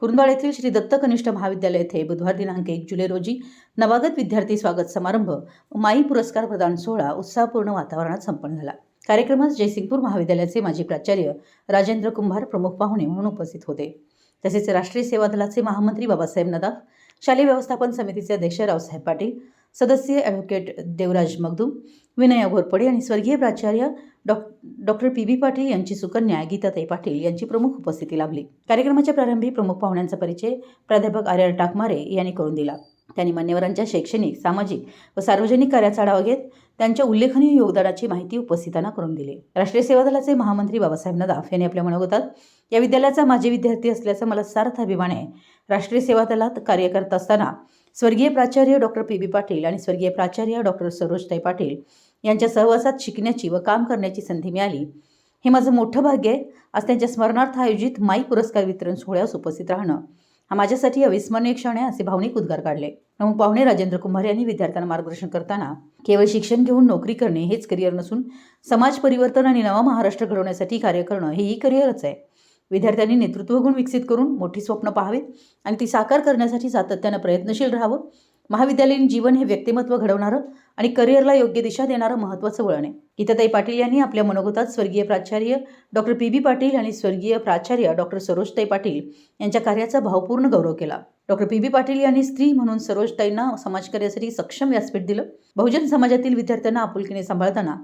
कुरुंदवाड येथील श्री दत्त कनिष्ठ महाविद्यालय येथे बुधवार दिनांक 1 जुलै रोजी नवागत विद्यार्थी स्वागत समारंभ माई पुरस्कार प्रदान सोहळा उत्साहपूर्ण वातावरणात संपन्न झाला। कार्यक्रमास जयसिंगपूर महाविद्यालयाचे माजी प्राचार्य राजेंद्र कुंभार प्रमुख पाहुणे म्हणून उपस्थित होते। तसेच राष्ट्रीय सेवा दलाचे महामंत्री बाबासाहेब नदाफ, शालेय व्यवस्थापन समितीचे अध्यक्ष रावसाहेब पाटील, सदस्य ॲडव्होकेट देवराज मगदूम, विनय घोरपडे आणि स्वर्गीय प्राचार्य डॉक्टर पी.बी. पाटील यांची सुकन्या गीताताई पाटील यांची प्रमुख उपस्थिती लाभली। कार्यक्रमाच्या प्रारंभी प्रमुख पाहुण्यांचा परिचय प्राध्यापक आर्य टाकमारे यांनी करून दिला। त्यांनी मान्यवरांच्या शैक्षणिक, सामाजिक व सार्वजनिक कार्याचा आढावा घेत त्यांच्या उल्लेखनीय योगदानाची माहिती उपस्थितांना करून दिली। राष्ट्रीय सेवा दलाचे महामंत्री बाबासाहेब नदाफ यांनी आपल्या मनोगतात, या विद्यालयाचा माजी विद्यार्थी असल्याचा मला सार्थ अभिमान आहे। राष्ट्रीय सेवा दलात कार्य करत असताना स्वर्गीय प्राचार्य डॉक्टर पी.बी. पाटील आणि स्वर्गीय प्राचार्य डॉक्टर सरोजताई पाटील यांच्या सहवासात शिकण्याची व काम करण्याची संधी मिळाली, हे माझं मोठं भाग्य आहे। आज त्यांच्या स्मरणार्थ आयोजित माई पुरस्कार वितरण सोहळ्यास उपस्थित राहणं हा माझ्यासाठी अविस्मरणीय क्षण आहे, असे भावनिक उद्गार काढले। प्रमुख पाहुणे राजेंद्र कुंभार यांनी विद्यार्थ्यांना मार्गदर्शन करताना केवळ शिक्षण घेऊन नोकरी करणे हेच करिअर नसून समाज परिवर्तन आणि नवा महाराष्ट्र घडवण्यासाठी कार्य करणं हेही करिअरच आहे। विद्यार्थ्यांनी नेतृत्व गुण विकसित करून मोठी स्वप्न पाहावीत आणि ती साकार करण्यासाठी सातत्यानं प्रयत्नशील राहावं। महाविद्यालयीन जीवन हे व्यक्तिमत्व घडवणारं आणि करिअरला योग्य दिशा देणारं महत्त्वाचं वळण आहे। गीताताई पाटील यांनी आपल्या मनोगतात स्वर्गीय प्राचार्य डॉक्टर पी.बी. पाटील आणि स्वर्गीय प्राचार्य डॉक्टर सरोजताई पाटील यांच्या कार्याचा भावपूर्ण गौरव केला। Doctor PB. पाटील यांनी स्त्री म्हणून सरोजताईंना समाजकार्यासाठी सक्षम व्यासपीठ दिलं। बहुजन समाजातील विद्यार्थ्यांना आपुलकीने सांभाळताना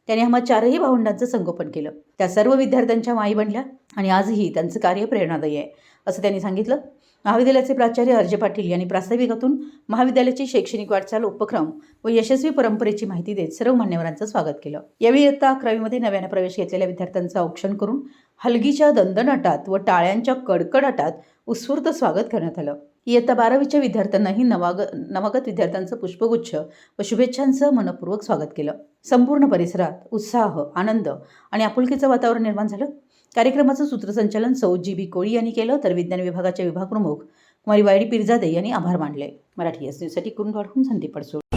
त्यांनी आम्हा चारही भावंडांचं संगोपन केलं। त्या सर्व विद्यार्थ्यांच्या माई बनल्या आणि आजही त्यांचं कार्य प्रेरणादायी आहे, असं त्यांनी सांगितलं। महाविद्यालयाचे प्राचार्य अर्जय पाटील यांनी प्रास्ताविकातून महाविद्यालयाची शैक्षणिक वाटचाल, उपक्रम व यशस्वी परंपरेची माहिती देत सर्व मान्यवरांचं स्वागत केलं। यावेळी इयत्ता 11वी मध्ये नव्याने प्रवेश घेतलेल्या विद्यार्थ्यांचं औक्षण करून हलगीच्या दणदणाटात व टाळ्यांच्या कडकडाटात उत्स्फूर्त स्वागत करण्यात आलं। इयत्ता 12वीच्या विद्यार्थ्यांनाही नवागत विद्यार्थ्यांचं पुष्पगुच्छ व शुभेच्छांचं मनपूर्वक स्वागत केलं। संपूर्ण परिसरात उत्साह, आनंद आणि आपुलकीचं वातावरण निर्माण झालं। कार्यक्रमाचं सूत्रसंचालन सौ जी.बी. कोळी यांनी केलं, तर विज्ञान विभागाच्या विभाग प्रमुख कुमारी वायडी पिरजादे यांनी आभार मानले। मराठी न्यूजसाठी कुरुंदवाडहून संदीप पडसोड।